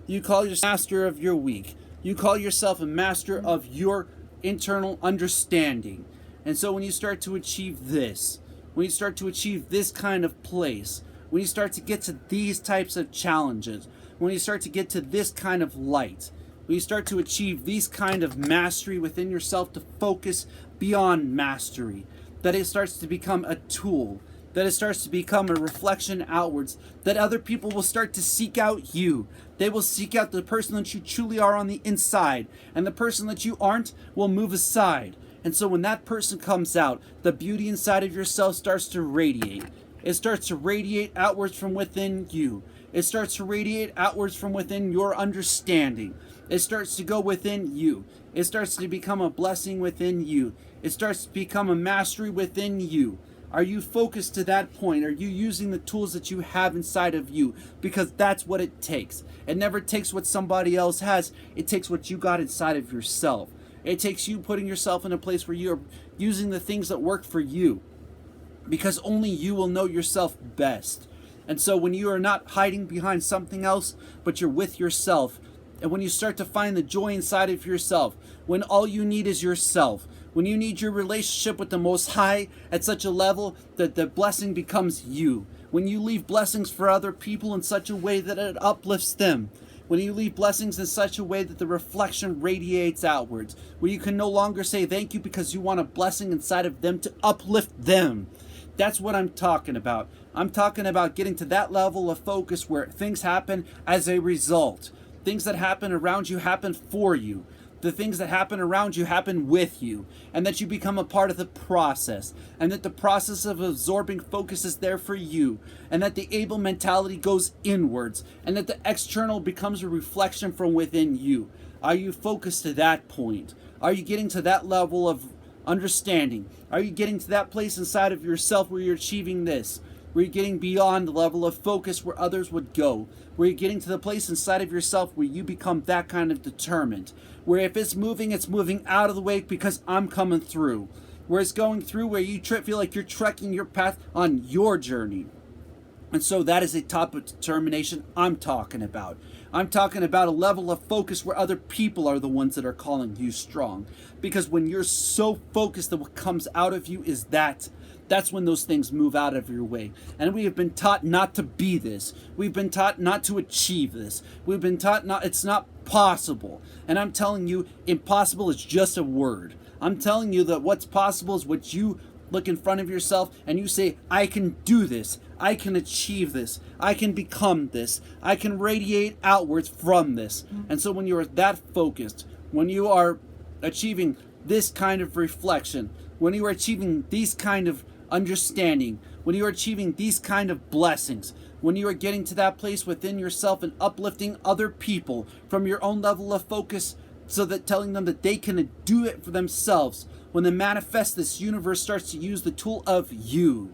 You call yourself a master of your week. You call yourself a master of your internal understanding. And so when you start to achieve this, when you start to achieve this kind of place, when you start to get to these types of challenges, when you start to get to this kind of light, when you start to achieve these kind of mastery within yourself to focus beyond mastery, that it starts to become a tool, that it starts to become a reflection outwards, that other people will start to seek out you. They will seek out the person that you truly are on the inside, and the person that you aren't will move aside. And so when that person comes out, the beauty inside of yourself starts to radiate. It starts to radiate outwards from within you. It starts to radiate outwards from within your understanding. It starts to go within you. It starts to become a blessing within you. It starts to become a mastery within you. Are you focused to that point? Are you using the tools that you have inside of you? Because that's what it takes. It never takes what somebody else has. It takes what you got inside of yourself. It takes you putting yourself in a place where you're using the things that work for you. Because only you will know yourself best. And so when you are not hiding behind something else, but you're with yourself, and when you start to find the joy inside of yourself, when all you need is yourself, when you need your relationship with the Most High at such a level that the blessing becomes you, when you leave blessings for other people in such a way that it uplifts them, when you leave blessings in such a way that the reflection radiates outwards, where you can no longer say thank you because you want a blessing inside of them to uplift them. That's what I'm talking about. I'm talking about getting to that level of focus where things happen as a result. Things that happen around you happen for you. The things that happen around you happen with you, and that you become a part of the process, and that the process of absorbing focus is there for you, and that the able mentality goes inwards, and that the external becomes a reflection from within you. Are you focused to that point? Are you getting to that level of understanding? Are you getting to that place inside of yourself where you're achieving this? Where you're getting beyond the level of focus where others would go? Where you're getting to the place inside of yourself where you become that kind of determined? Where if it's moving out of the way because I'm coming through. Where it's going through where you feel like you're trekking your path on your journey. And so that is a type of determination I'm talking about. I'm talking about a level of focus where other people are the ones that are calling you strong. Because when you're so focused that what comes out of you is that's when those things move out of your way. And we have been taught not to be this. We've been taught not to achieve this. We've been taught it's not possible. And I'm telling you, impossible is just a word. I'm telling you that what's possible is what you look in front of yourself and you say, I can do this. I can achieve this. I can become this. I can radiate outwards from this. And so when you are that focused, when you are achieving this kind of reflection, when you are achieving these kind of understanding, when you are achieving these kind of blessings, when you are getting to that place within yourself and uplifting other people from your own level of focus, so that telling them that they can do it for themselves, when the manifest, this universe starts to use the tool of you,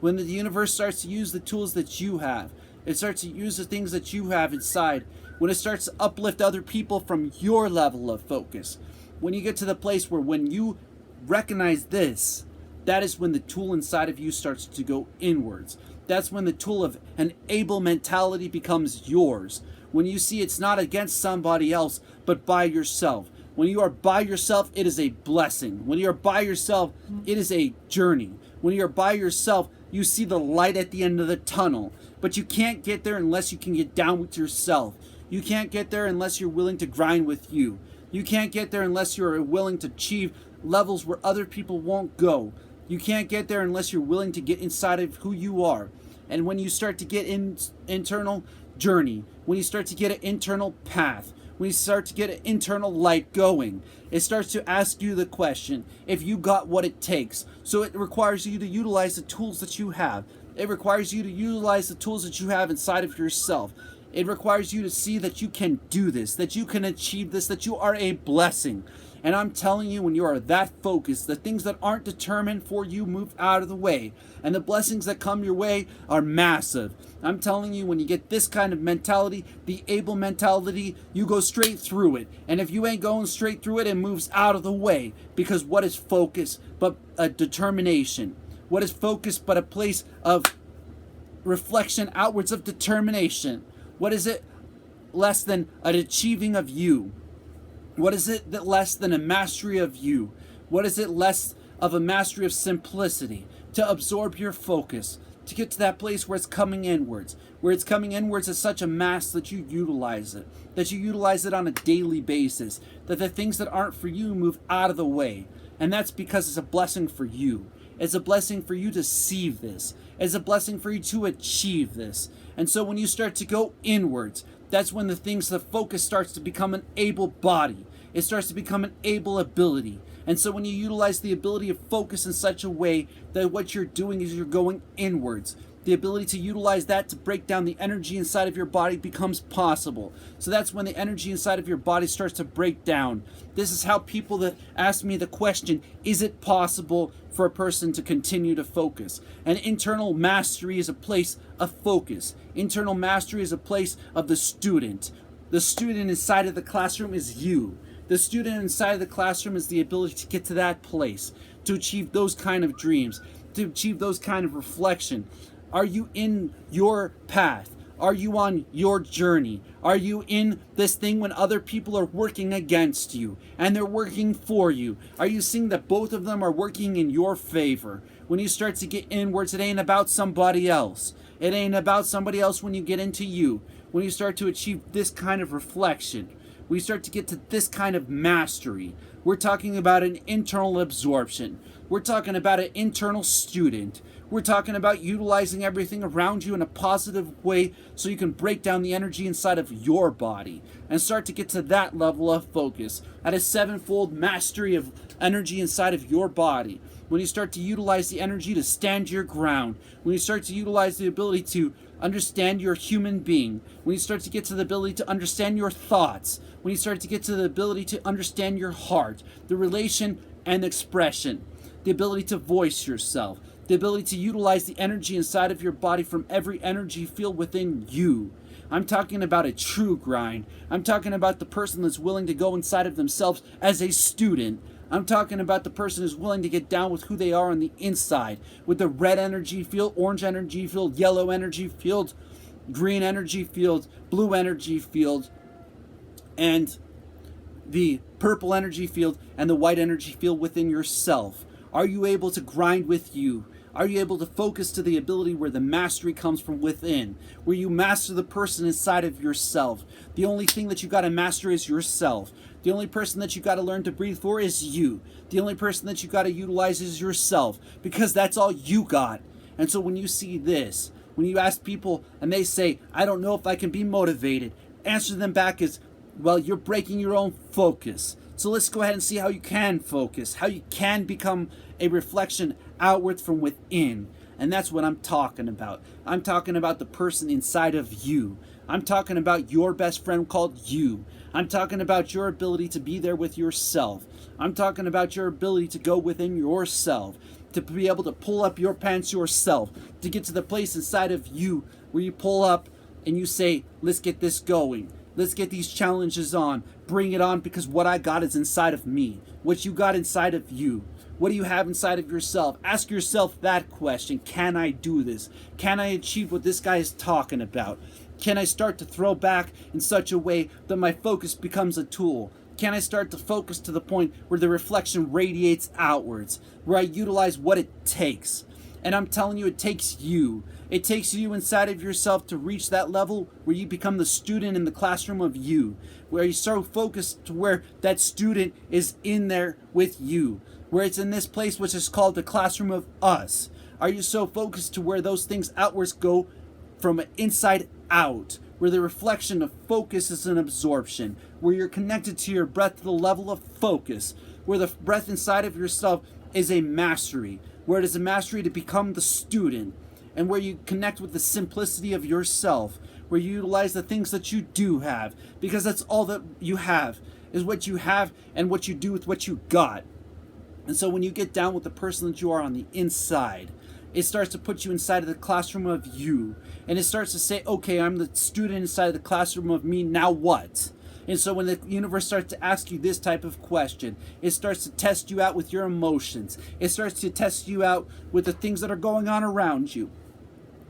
when the universe starts to use the tools that you have, it starts to use the things that you have inside, when it starts to uplift other people from your level of focus, when you get to the place where when you recognize this, that is when the tool inside of you starts to go inwards. That's when the tool of an able mentality becomes yours. When you see it's not against somebody else, but by yourself. When you are by yourself, it is a blessing. When you are by yourself, it is a journey. When you are by yourself, you see the light at the end of the tunnel. But you can't get there unless you can get down with yourself. You can't get there unless you're willing to grind with you. You can't get there unless you're willing to achieve levels where other people won't go. You can't get there unless you're willing to get inside of who you are. And when you start to get internal journey, when you start to get an internal path, when you start to get an internal light going, it starts to ask you the question, if you got what it takes. So it requires you to utilize the tools that you have. It requires you to utilize the tools that you have inside of yourself. It requires you to see that you can do this, that you can achieve this, that you are a blessing. And I'm telling you, when you are that focused, the things that aren't determined for you move out of the way. And the blessings that come your way are massive. I'm telling you, when you get this kind of mentality, the able mentality, you go straight through it. And if you ain't going straight through it, it moves out of the way. Because what is focus but a determination? What is focus but a place of reflection outwards of determination? What is it? less than an achieving of you? What is it that less than a mastery of you? What is it less of a mastery of simplicity? To absorb your focus, to get to that place where it's coming inwards, where it's coming inwards as such a mass that you utilize it on a daily basis, that the things that aren't for you move out of the way. And that's because it's a blessing for you. It's a blessing for you to see this. It's a blessing for you to achieve this. And so when you start to go inwards, that's when the focus starts to become an able body. It starts to become an able ability. And so when you utilize the ability of focus in such a way that what you're doing is you're going inwards, the ability to utilize that to break down the energy inside of your body becomes possible. So that's when the energy inside of your body starts to break down. This is how people that ask me the question, is it possible for a person to continue to focus? And internal mastery is a place of focus. Internal mastery is a place of the student. The student inside of the classroom is you. The student inside of the classroom is the ability to get to that place, to achieve those kind of dreams, to achieve those kind of reflection. Are you in your path? Are you on your journey? Are you in this thing when other people are working against you and they're working for you? Are you seeing that both of them are working in your favor? When you start to get inwards, it ain't about somebody else. It ain't about somebody else when you get into you. When you start to achieve this kind of reflection, we start to get to this kind of mastery. We're talking about an internal absorption. We're talking about an internal student. We're talking about utilizing everything around you in a positive way so you can break down the energy inside of your body and start to get to that level of focus at a sevenfold mastery of energy inside of your body. When you start to utilize the energy to stand your ground, when you start to utilize the ability to understand your human being, when you start to get to the ability to understand your thoughts, when you start to get to the ability to understand your heart, the relation and expression, the ability to voice yourself, the ability to utilize the energy inside of your body from every energy field within you. I'm talking about a true grind. I'm talking about the person that's willing to go inside of themselves as a student. I'm talking about the person who's willing to get down with who they are on the inside, with the red energy field, orange energy field, yellow energy field, green energy field, blue energy field, and the purple energy field and the white energy field within yourself. Are you able to grind with you? Are you able to focus to the ability where the mastery comes from within, where you master the person inside of yourself? The only thing that you got to master is yourself. The only person that you got to learn to breathe for is you. The only person that you got to utilize is yourself, because that's all you got. And so when you see this, when you ask people and they say, I don't know if I can be motivated, answer them back is, well, you're breaking your own focus. So let's go ahead and see how you can focus, how you can become a reflection outward from within. And that's what I'm talking about. I'm talking about the person inside of you. I'm talking about your best friend called you. I'm talking about your ability to be there with yourself. I'm talking about your ability to go within yourself, to be able to pull up your pants yourself, to get to the place inside of you where you pull up and you say, let's get this going. Let's get these challenges on. Bring it on, because what I got is inside of me. What you got inside of you. What do you have inside of yourself? Ask yourself that question. Can I do this? Can I achieve what this guy is talking about? Can I start to throw back in such a way that my focus becomes a tool? Can I start to focus to the point where the reflection radiates outwards, where I utilize what it takes? And I'm telling you, it takes you. It takes you inside of yourself to reach that level where you become the student in the classroom of you, where you're so focused to where that student is in there with you, where it's in this place which is called the classroom of us. Are you so focused to where those things outwards go from inside out, where the reflection of focus is an absorption, where you're connected to your breath to the level of focus, where the breath inside of yourself is a mastery, where it is a mastery to become the student, and where you connect with the simplicity of yourself, where you utilize the things that you do have, because that's all that you have, is what you have and what you do with what you got. And so when you get down with the person that you are on the inside, it starts to put you inside of the classroom of you, and it starts to say, okay, I'm the student inside of the classroom of me, now what? And so when the universe starts to ask you this type of question, it starts to test you out with your emotions. It starts to test you out with the things that are going on around you.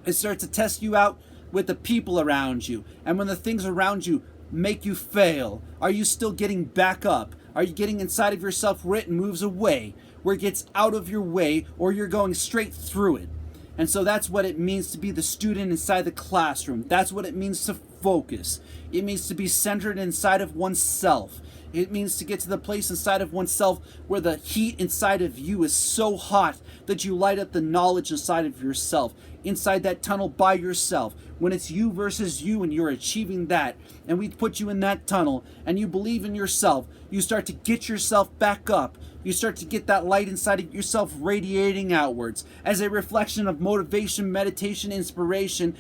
It starts to test you out with the people around you. And when the things around you make you fail? Are you still getting back up? Are you getting inside of yourself where it moves away, where it gets out of your way, or you're going straight through it? And so that's what it means to be the student inside the classroom. That's what it means to focus. It means to be centered inside of oneself. It means to get to the place inside of oneself where the heat inside of you is so hot that you light up the knowledge inside of yourself, inside that tunnel by yourself. When it's you versus you and you're achieving that, and we put you in that tunnel and you believe in yourself, you start to get yourself back up. You start to get that light inside of yourself radiating outwards as a reflection of motivation, meditation, inspiration,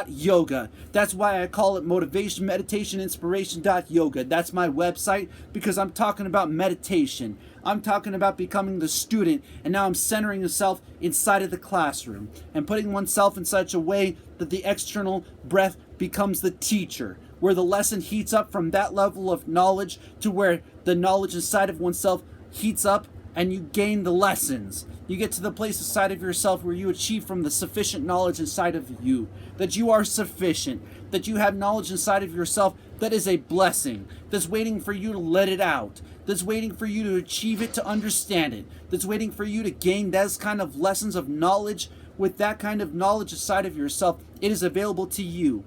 yoga. That's why I call it motivation, meditation, inspiration, yoga. That's my website, because I'm talking about meditation. I'm talking about becoming the student, and now I'm centering yourself inside of the classroom and putting oneself in such a way that the external breath becomes the teacher, where the lesson heats up from that level of knowledge to where the knowledge inside of oneself heats up and you gain the lessons. You get to the place inside of yourself where you achieve from the sufficient knowledge inside of you, that you are sufficient, that you have knowledge inside of yourself that is a blessing, that's waiting for you to let it out, that's waiting for you to achieve it, to understand it, that's waiting for you to gain those kind of lessons of knowledge. With that kind of knowledge inside of yourself, it is available to you.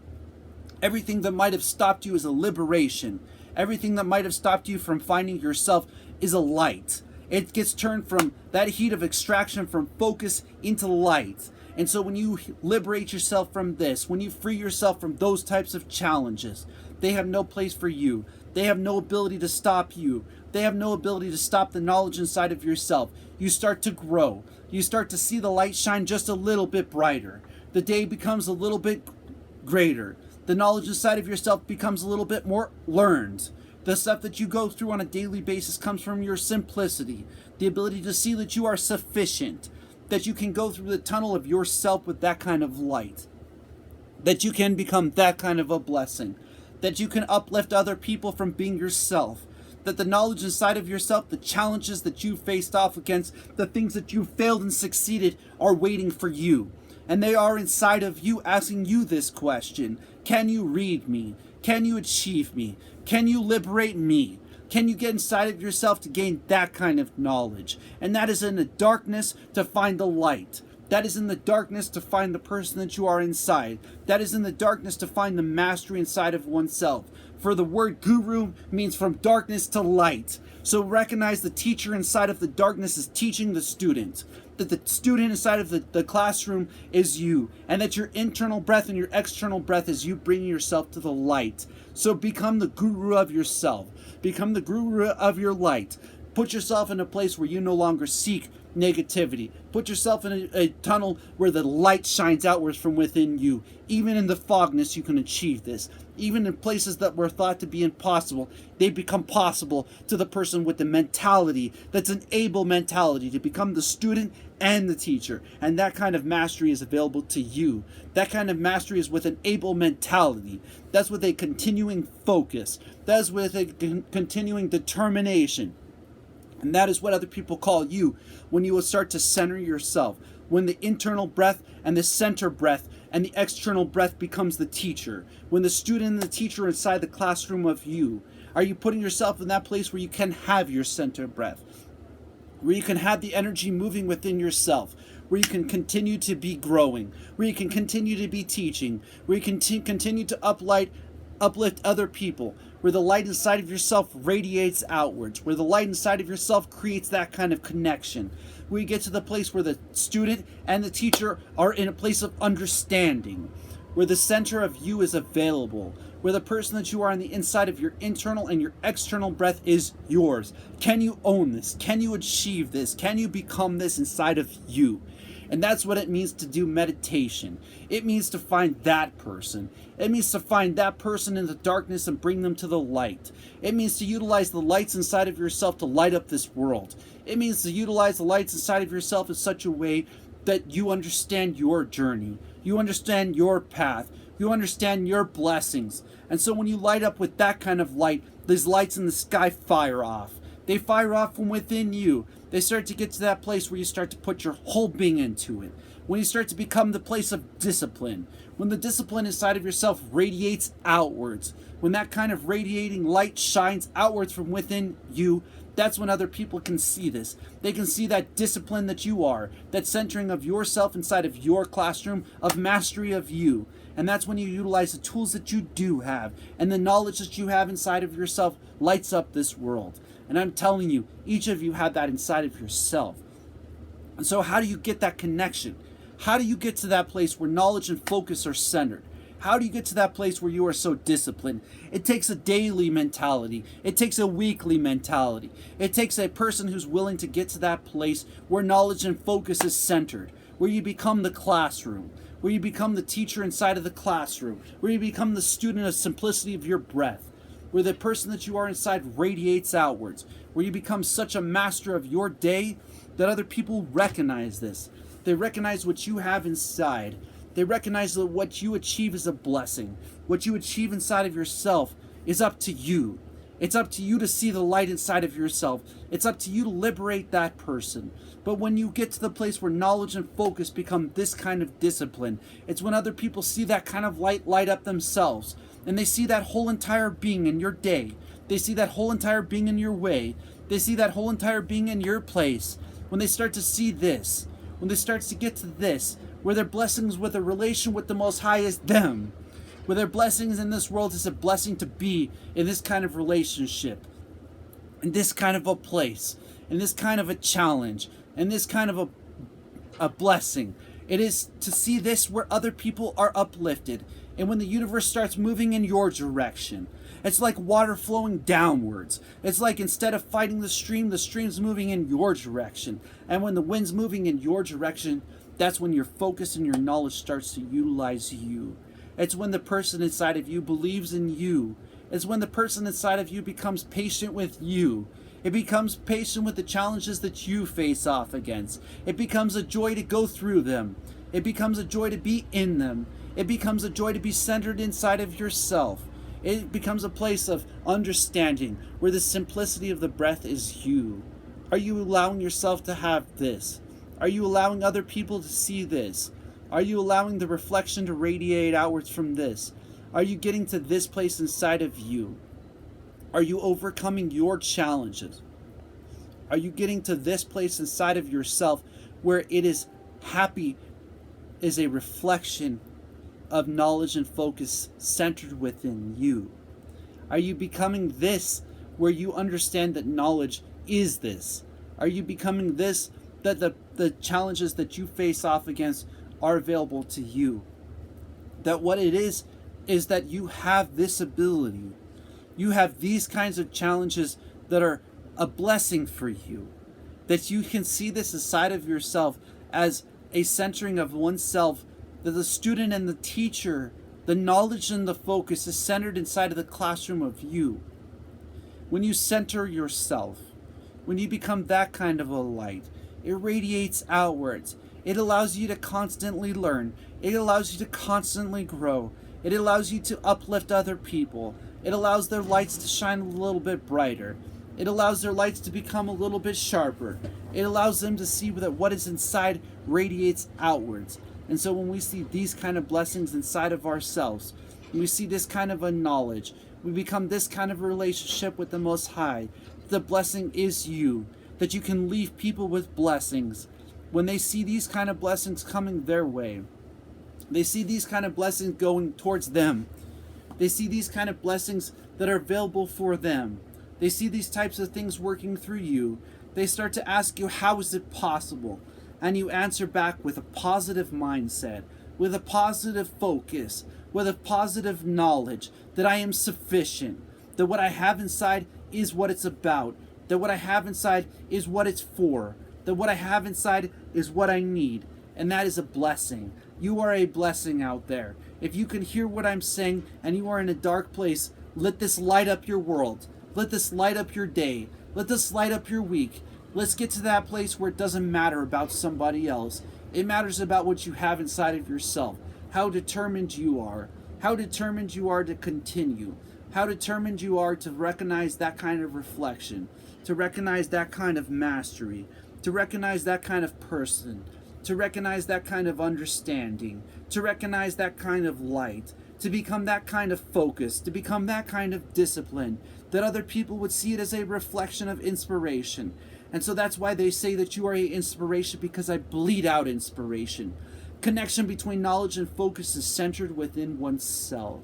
Everything that might have stopped you is a liberation. Everything that might have stopped you from finding yourself is a light. It gets turned from that heat of extraction from focus into light. And so when you liberate yourself from this, when you free yourself from those types of challenges, they have no place for you. They have no ability to stop you. They have no ability to stop the knowledge inside of yourself. You start to grow. You start to see the light shine just a little bit brighter. The day becomes a little bit greater. The knowledge inside of yourself becomes a little bit more learned. The stuff that you go through on a daily basis comes from your simplicity, the ability to see that you are sufficient, that you can go through the tunnel of yourself with that kind of light, that you can become that kind of a blessing, that you can uplift other people from being yourself, that the knowledge inside of yourself, the challenges that you faced off against, the things that you failed and succeeded are waiting for you. And they are inside of you asking you this question: can you read me? Can you achieve me? Can you liberate me? Can you get inside of yourself to gain that kind of knowledge? And that is in the darkness to find the light. That is in the darkness to find the person that you are inside. That is in the darkness to find the mastery inside of oneself. For the word guru means from darkness to light. So recognize the teacher inside of the darkness is teaching the student. That the student inside of the classroom is you. And that your internal breath and your external breath is you bringing yourself to the light. So become the guru of yourself. Become the guru of your light. Put yourself in a place where you no longer seek negativity. Put yourself in a tunnel where the light shines outwards from within you. Even in the fogness, you can achieve this. Even in places that were thought to be impossible, they become possible to the person with the mentality that's an able mentality to become the student and the teacher. And that kind of mastery is available to you. That kind of mastery is with an able mentality. That's with a continuing focus. That's with a continuing determination. And that is what other people call you when you will start to center yourself. When the internal breath and the center breath and the external breath becomes the teacher. When the student and the teacher are inside the classroom of you. Are you putting yourself in that place where you can have your center breath? Where you can have the energy moving within yourself. Where you can continue to be growing. Where you can continue to be teaching. Where you can continue to uplift other people. Where the light inside of yourself radiates outwards, where the light inside of yourself creates that kind of connection, where you get to the place where the student and the teacher are in a place of understanding, where the center of you is available, where the person that you are on the inside of your internal and your external breath is yours. Can you own this? Can you achieve this? Can you become this inside of you? And that's what it means to do meditation. It means to find that person. It means to find that person in the darkness and bring them to the light. It means to utilize the lights inside of yourself to light up this world. It means to utilize the lights inside of yourself in such a way that you understand your journey. You understand your path. You understand your blessings. And so when you light up with that kind of light, these lights in the sky fire off. They fire off from within you. They start to get to that place where you start to put your whole being into it, when you start to become the place of discipline, when the discipline inside of yourself radiates outwards, when that kind of radiating light shines outwards from within you, that's when other people can see this. They can see that discipline that you are, that centering of yourself inside of your classroom, of mastery of you. And that's when you utilize the tools that you do have, and the knowledge that you have inside of yourself lights up this world. And I'm telling you, each of you have that inside of yourself. And so how do you get that connection? How do you get to that place where knowledge and focus are centered? How do you get to that place where you are so disciplined? It takes a daily mentality. It takes a weekly mentality. It takes a person who's willing to get to that place where knowledge and focus is centered, where you become the classroom, where you become the teacher inside of the classroom, where you become the student of simplicity of your breath, where the person that you are inside radiates outwards, where you become such a master of your day that other people recognize this. They recognize what you have inside. They recognize that what you achieve is a blessing. What you achieve inside of yourself is up to you. It's up to you to see the light inside of yourself. It's up to you to liberate that person. But when you get to the place where knowledge and focus become this kind of discipline, it's when other people see that kind of light up themselves. And they see that whole entire being in your day. They see that whole entire being in your way. They see that whole entire being in your place. When they start to see this, when they start to get to this, where their blessings with a relation with the Most High is them, where their blessings in this world is a blessing to be in this kind of relationship, in this kind of a place, in this kind of a challenge, in this kind of a blessing. It is to see this where other people are uplifted, and when the universe starts moving in your direction. It's like water flowing downwards. It's like instead of fighting the stream's moving in your direction. And when the wind's moving in your direction, that's when your focus and your knowledge starts to utilize you. It's when the person inside of you believes in you. It's when the person inside of you becomes patient with you. It becomes patient with the challenges that you face off against. It becomes a joy to go through them. It becomes a joy to be in them. It becomes a joy to be centered inside of yourself. It becomes a place of understanding where the simplicity of the breath is you. Are you allowing yourself to have this? Are you allowing other people to see this? Are you allowing the reflection to radiate outwards from this? Are you getting to this place inside of you? Are you overcoming your challenges? Are you getting to this place inside of yourself where it is happy is a reflection of knowledge and focus centered within you? Are you becoming this where you understand that knowledge is this? Are you becoming this that the challenges that you face off against are available to you? That what it is that you have this ability. You have these kinds of challenges that are a blessing for you. That you can see this inside of yourself as a centering of oneself, that the student and the teacher, the knowledge and the focus is centered inside of the classroom of you. When you center yourself, when you become that kind of a light, it radiates outwards. It allows you to constantly learn. It allows you to constantly grow. It allows you to uplift other people. It allows their lights to shine a little bit brighter. It allows their lights to become a little bit sharper. It allows them to see that what is inside radiates outwards. And so when we see these kind of blessings inside of ourselves, when we see this kind of a knowledge, we become this kind of relationship with the Most High. The blessing is you, that you can leave people with blessings. When they see these kind of blessings coming their way, they see these kind of blessings going towards them. They see these kind of blessings that are available for them. They see these types of things working through you. They start to ask you, how is it possible? And you answer back with a positive mindset, with a positive focus, with a positive knowledge that I am sufficient, that what I have inside is what it's about, that what I have inside is what it's for, that what I have inside is what I need, and that is a blessing. You are a blessing out there. If you can hear what I'm saying and you are in a dark place, let this light up your world. Let this light up your day. Let this light up your week. Let's get to that place where it doesn't matter about somebody else. It matters about what you have inside of yourself. How determined you are. How determined you are to continue. How determined you are to recognize that kind of reflection. To recognize that kind of mastery. To recognize that kind of person. to recognize that kind of understanding, to recognize that kind of light, to become that kind of focus, to become that kind of discipline, that other people would see it as a reflection of inspiration. And so that's why they say that you are an inspiration, because I bleed out inspiration. Connection between knowledge and focus is centered within oneself.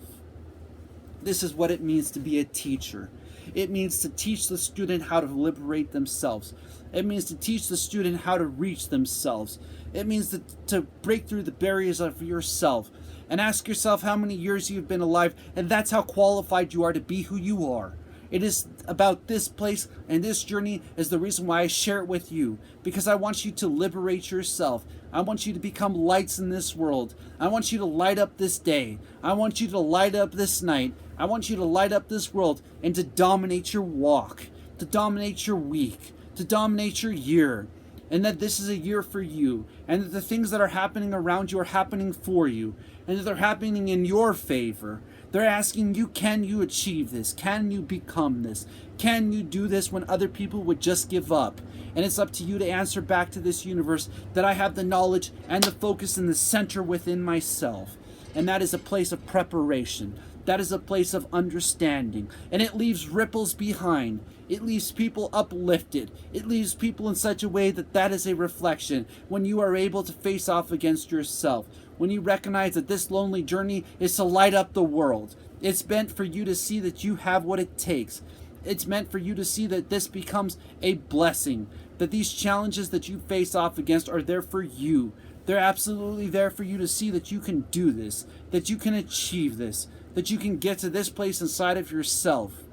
This is what it means to be a teacher. It means to teach the student how to liberate themselves. It means to teach the student how to reach themselves. It means to break through the barriers of yourself and ask yourself how many years you've been alive, and that's how qualified you are to be who you are. It is about this place, and this journey is the reason why I share it with you, because I want you to liberate yourself. I want you to become lights in this world. I want you to light up this day. I want you to light up this night. I want you to light up this world and to dominate your walk, to dominate your week, to dominate your year. And that this is a year for you, and that the things that are happening around you are happening for you, and that they're happening in your favor. They're asking you, can you achieve this? Can you become this? Can you do this when other people would just give up? And it's up to you to answer back to this universe that I have the knowledge and the focus and the center within myself. And that is a place of preparation. That is a place of understanding. And it leaves ripples behind. It leaves people uplifted. It leaves people in such a way that that is a reflection when you are able to face off against yourself. When you recognize that this lonely journey is to light up the world. It's meant for you to see that you have what it takes. It's meant for you to see that this becomes a blessing. That these challenges that you face off against are there for you. They're absolutely there for you to see that you can do this. That you can achieve this. That you can get to this place inside of yourself.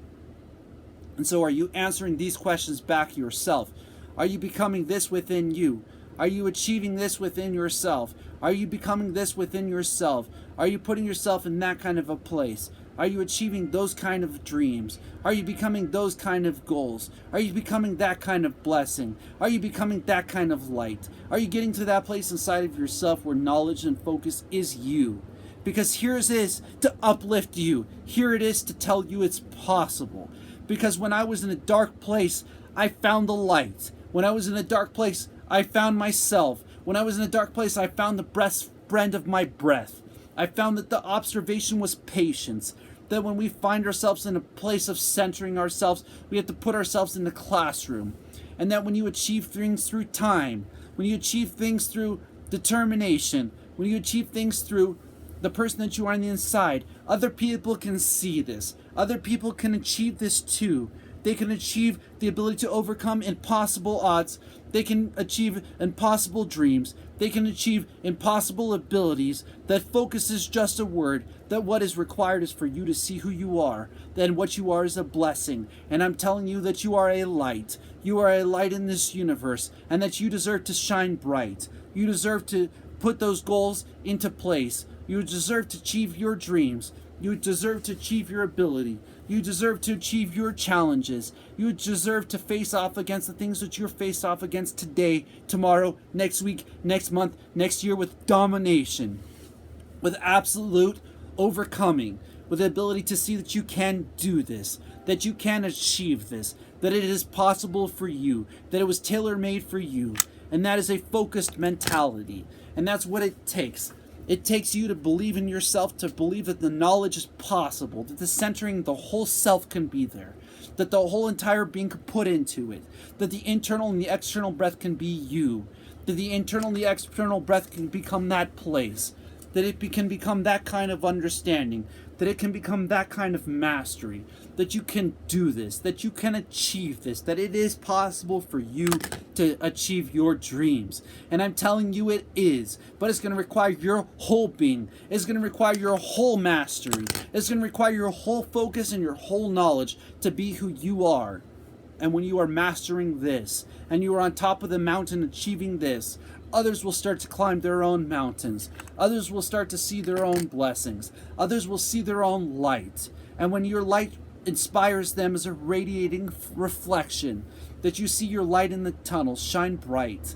And so are you answering these questions back yourself? Are you becoming this within you? Are you achieving this within yourself? Are you becoming this within yourself? Are you putting yourself in that kind of a place? Are you achieving those kind of dreams? Are you becoming those kind of goals? Are you becoming that kind of blessing? Are you becoming that kind of light? Are you getting to that place inside of yourself where knowledge and focus is you? Because here it is to uplift you. Here it is to tell you it's possible. Because when I was in a dark place, I found the light. When I was in a dark place, I found myself. When I was in a dark place, I found the best friend of my breath. I found that the observation was patience. That when we find ourselves in a place of centering ourselves, we have to put ourselves in the classroom. And that when you achieve things through time, when you achieve things through determination, when you achieve things through the person that you are on the inside, other people can see this. Other people can achieve this too. They can achieve the ability to overcome impossible odds. They can achieve impossible dreams. They can achieve impossible abilities. That focus is just a word. That what is required is for you to see who you are. Then what you are is a blessing. And I'm telling you that you are a light. You are a light in this universe. And that you deserve to shine bright. You deserve to put those goals into place. You deserve to achieve your dreams. You deserve to achieve your ability. You deserve to achieve your challenges. You deserve to face off against the things that you're faced off against today, tomorrow, next week, next month, next year with domination, with absolute overcoming, with the ability to see that you can do this, that you can achieve this, that it is possible for you, that it was tailor-made for you. And that is a focused mentality. And that's what it takes. It takes you to believe in yourself, to believe that the knowledge is possible, that the centering, the whole self can be there, that the whole entire being can put into it, that the internal and the external breath can be you, that the internal and the external breath can become that place, that it can become that kind of understanding, that it can become that kind of mastery, that you can do this, that you can achieve this, that it is possible for you to achieve your dreams. And I'm telling you it is, but it's going to require your whole being. It's going to require your whole mastery. It's going to require your whole focus and your whole knowledge to be who you are. And when you are mastering this, and you are on top of the mountain achieving this, others will start to climb their own mountains. Others will start to see their own blessings. Others will see their own light. And when your light inspires them as a radiating reflection, that you see your light in the tunnel shine bright.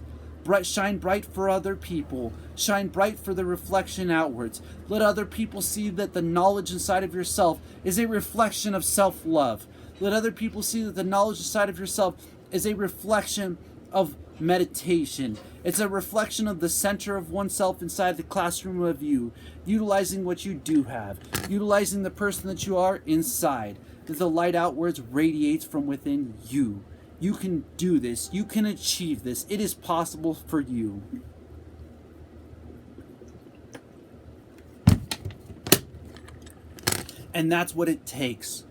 Shine bright for other people. Shine bright for the reflection outwards. Let other people see that the knowledge inside of yourself is a reflection of self-love. Let other people see that the knowledge inside of yourself is a reflection of meditation. It's a reflection of the center of oneself inside the classroom of you, utilizing what you do have, utilizing the person that you are inside, that the light outwards radiates from within you. You can do this. You can achieve this. It is possible for you. And that's what it takes.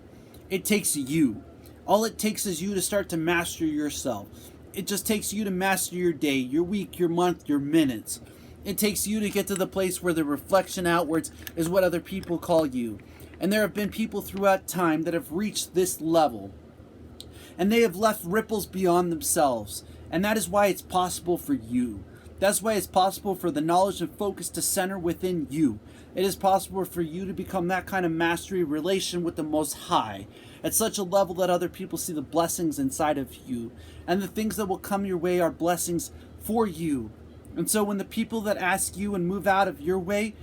It takes you. All it takes is you to start to master yourself. It just takes you to master your day, your week, your month, your minutes. It takes you to get to the place where the reflection outwards is what other people call you. And there have been people throughout time that have reached this level. And they have left ripples beyond themselves. And that is why it's possible for you. That's why it's possible for the knowledge and focus to center within you. It is possible for you to become that kind of mastery relation with the Most High at such a level that other people see the blessings inside of you. And the things that will come your way are blessings for you. And so when the people that ask you and move out of your way,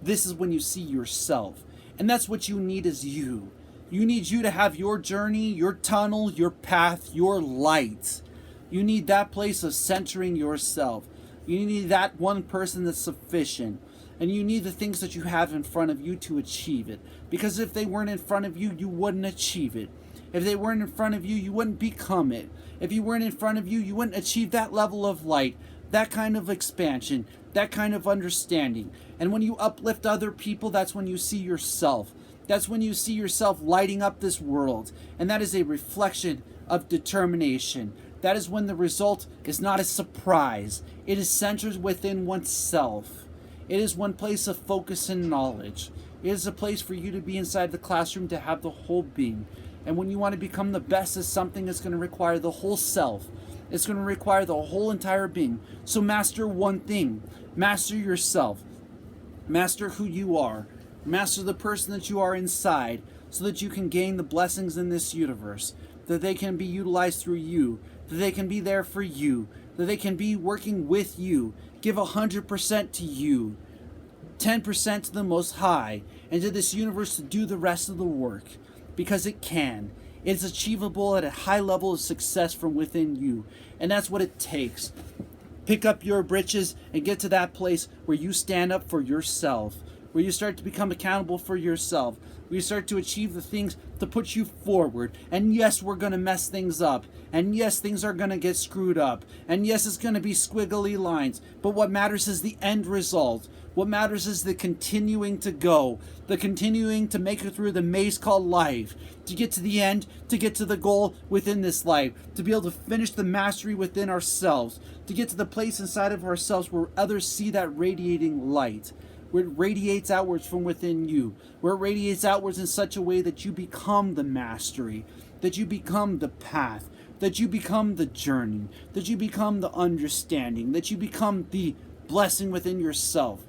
this is when you see yourself. And that's what you need is you. You need you to have your journey, your tunnel, your path, your light. You need that place of centering yourself. You need that one person that's sufficient. And you need the things that you have in front of you to achieve it. Because if they weren't in front of you, you wouldn't achieve it. If they weren't in front of you, you wouldn't become it. If you weren't in front of you, you wouldn't achieve that level of light, that kind of expansion, that kind of understanding. And when you uplift other people, that's when you see yourself. That's when you see yourself lighting up this world. And that is a reflection of determination. That is when the result is not a surprise. It is centered within oneself. It is one place of focus and knowledge. It is a place for you to be inside the classroom, to have the whole being. And when you want to become the best, is something that's going to require the whole self. It's going to require the whole entire being. So master one thing. Master yourself. Master who you are. Master the person that you are inside, so that you can gain the blessings in this universe. That they can be utilized through you. That they can be there for you. That they can be working with you. Give 100% to you, 10% to the Most High, and to this universe to do the rest of the work. Because it can. It's achievable at a high level of success from within you. And that's what it takes. Pick up your britches and get to that place where you stand up for yourself. Where you start to become accountable for yourself. Where you start to achieve the things to put you forward. And yes, we're going to mess things up. And yes, things are going to get screwed up. And yes, it's going to be squiggly lines. But what matters is the end result. What matters is the continuing to go. The continuing to make it through the maze called life. To get to the end. To get to the goal within this life. To be able to finish the mastery within ourselves. To get to the place inside of ourselves where others see that radiating light. Where it radiates outwards from within you. Where it radiates outwards in such a way that you become the mastery. That you become the path. That you become the journey. That you become the understanding. That you become the blessing within yourself.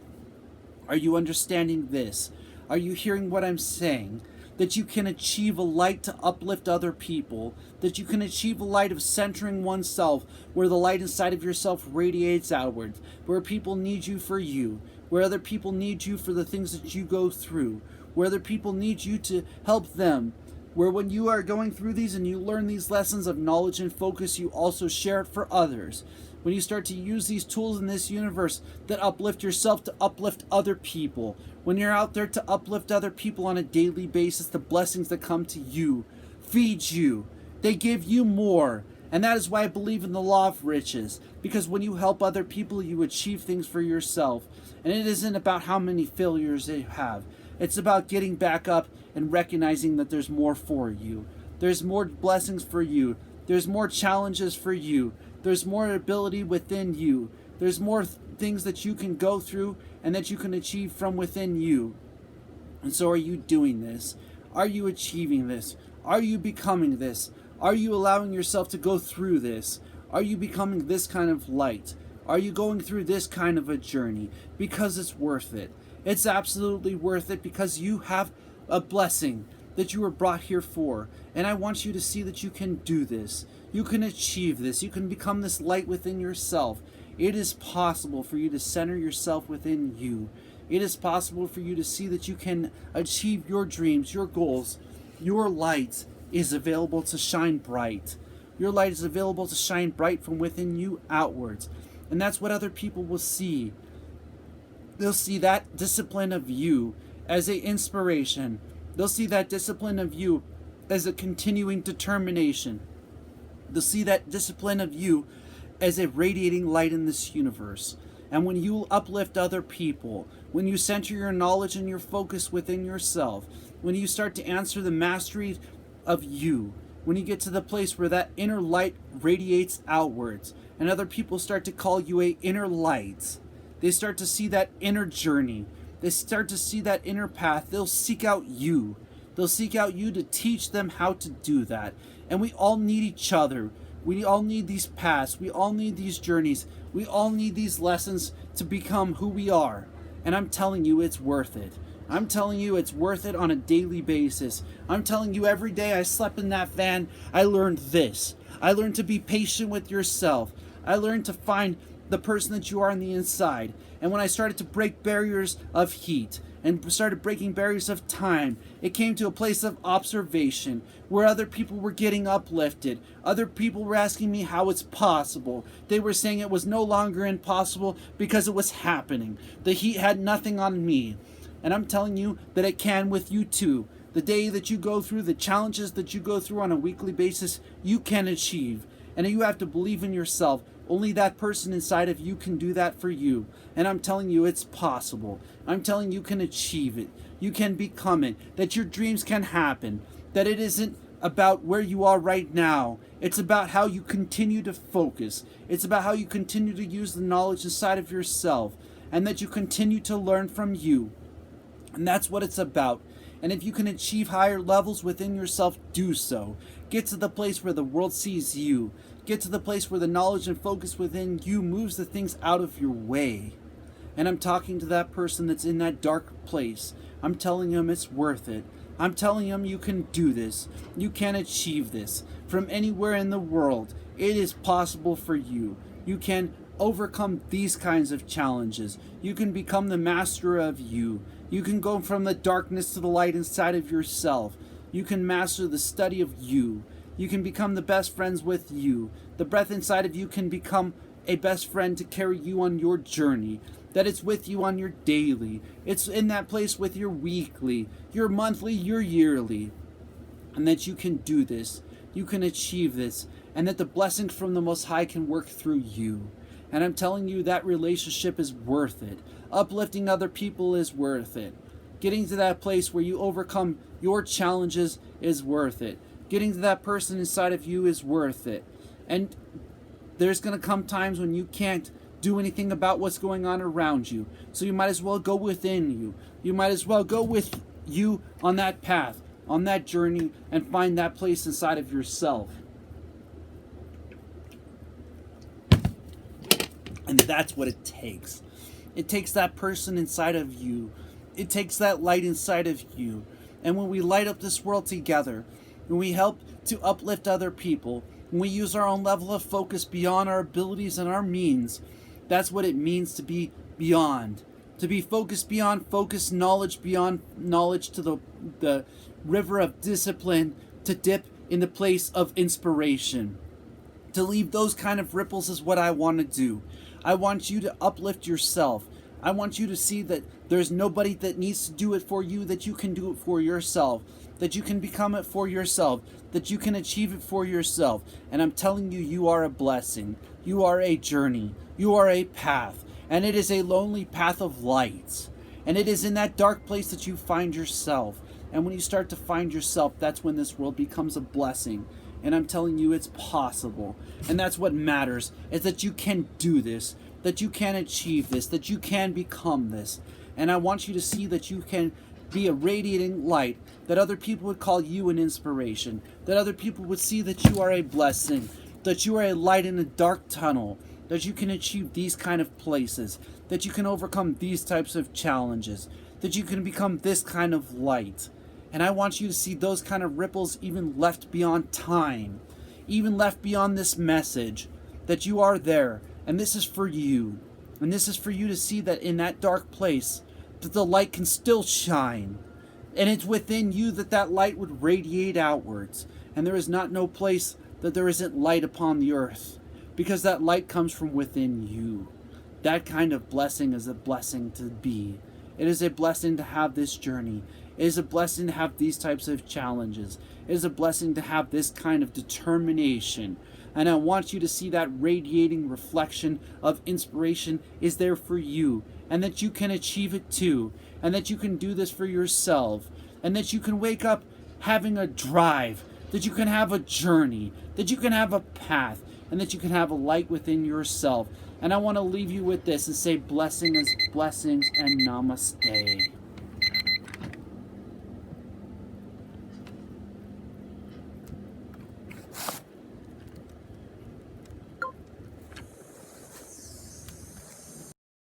Are you understanding this? Are you hearing what I'm saying? That you can achieve a light to uplift other people. That you can achieve a light of centering oneself, where the light inside of yourself radiates outwards. Where people need you for you. Where other people need you for the things that you go through. Where other people need you to help them. Where when you are going through these and you learn these lessons of knowledge and focus, you also share it for others. When you start to use these tools in this universe that uplift yourself to uplift other people. When you're out there to uplift other people on a daily basis, the blessings that come to you feed you. They give you more. And that is why I believe in the law of riches. Because when you help other people, you achieve things for yourself. And it isn't about how many failures you have. It's about getting back up and recognizing that there's more for you. There's more blessings for you. There's more challenges for you. There's more ability within you. There's more things that you can go through and that you can achieve from within you. And so are you doing this? Are you achieving this? Are you becoming this? Are you allowing yourself to go through this? Are you becoming this kind of light? Are you going through this kind of a journey? Because it's worth it. It's absolutely worth it because you have a blessing that you were brought here for. And I want you to see that you can do this. You can achieve this. You can become this light within yourself. It is possible for you to center yourself within you. It is possible for you to see that you can achieve your dreams, your goals. Your light is available to shine bright. Your light is available to shine bright from within you outwards. And that's what other people will see. They'll see that discipline of you as an inspiration. They'll see that discipline of you as a continuing determination. They'll see that discipline of you as a radiating light in this universe. And when you uplift other people, when you center your knowledge and your focus within yourself, when you start to answer the mastery of you, when you get to the place where that inner light radiates outwards, and other people start to call you a inner light, they start to see that inner journey, they start to see that inner path, they'll seek out you. They'll seek out you to teach them how to do that. And we all need each other. We all need these paths. We all need these journeys. We all need these lessons to become who we are. And I'm telling you, it's worth it. I'm telling you, it's worth it on a daily basis. I'm telling you, every day I slept in that van, I learned this. I learned to be patient with yourself. I learned to find the person that you are on the inside. And when I started to break barriers of heat and started breaking barriers of time, it came to a place of observation where other people were getting uplifted. Other people were asking me how it's possible. They were saying it was no longer impossible because it was happening. The heat had nothing on me. And I'm telling you that it can with you too. The day that you go through, the challenges that you go through on a weekly basis, you can achieve. And you have to believe in yourself. Only that person inside of you can do that for you. And I'm telling you, it's possible. I'm telling you can achieve it. You can become it. That your dreams can happen. That it isn't about where you are right now. It's about how you continue to focus. It's about how you continue to use the knowledge inside of yourself. And that you continue to learn from you. And that's what it's about. And if you can achieve higher levels within yourself, do so. Get to the place where the world sees you. Get to the place where the knowledge and focus within you moves the things out of your way. And I'm talking to that person that's in that dark place. I'm telling him it's worth it. I'm telling him you can do this. You can achieve this. From anywhere in the world, it is possible for you. You can overcome these kinds of challenges. You can become the master of you. You can go from the darkness to the light inside of yourself. You can master the study of you. You can become the best friends with you. The breath inside of you can become a best friend to carry you on your journey. That it's with you on your daily. It's in that place with your weekly, your monthly, your yearly. And that you can do this. You can achieve this. And that the blessings from the Most High can work through you. And I'm telling you that relationship is worth it. Uplifting other people is worth it. Getting to that place where you overcome your challenges is worth it. Getting to that person inside of you is worth it. And there's going to come times when you can't do anything about what's going on around you. So you might as well go within you. You might as well go with you on that path, on that journey, and find that place inside of yourself. And that's what it takes. It takes that person inside of you. It takes that light inside of you. And when we light up this world together, when we help to uplift other people, when we use our own level of focus beyond our abilities and our means, that's what it means to be beyond. To be focused beyond focus, knowledge beyond knowledge, to the river of discipline, to dip in the place of inspiration. To leave those kind of ripples is what I want to do. I want you to uplift yourself. I want you to see that there's nobody that needs to do it for you, that you can do it for yourself, that you can become it for yourself, that you can achieve it for yourself. And I'm telling you, you are a blessing. You are a journey. You are a path. And it is a lonely path of light. And it is in that dark place that you find yourself. And when you start to find yourself, that's when this world becomes a blessing. And I'm telling you, it's possible. And that's what matters, is that you can do this, that you can achieve this, that you can become this. And I want you to see that you can be a radiating light, that other people would call you an inspiration, that other people would see that you are a blessing, that you are a light in a dark tunnel, that you can achieve these kind of places, that you can overcome these types of challenges, that you can become this kind of light. And I want you to see those kind of ripples even left beyond time, even left beyond this message, that you are there, and this is for you. And this is for you to see that in that dark place, that the light can still shine. And it's within you that that light would radiate outwards. And there is not no place that there isn't light upon the earth, because that light comes from within you. That kind of blessing is a blessing to be. It is a blessing to have this journey. It is a blessing to have these types of challenges. It is a blessing to have this kind of determination. And I want you to see that radiating reflection of inspiration is there for you, and that you can achieve it too, and that you can do this for yourself, and that you can wake up having a drive, that you can have a journey, that you can have a path, and that you can have a light within yourself. And I want to leave you with this and say blessings and namaste.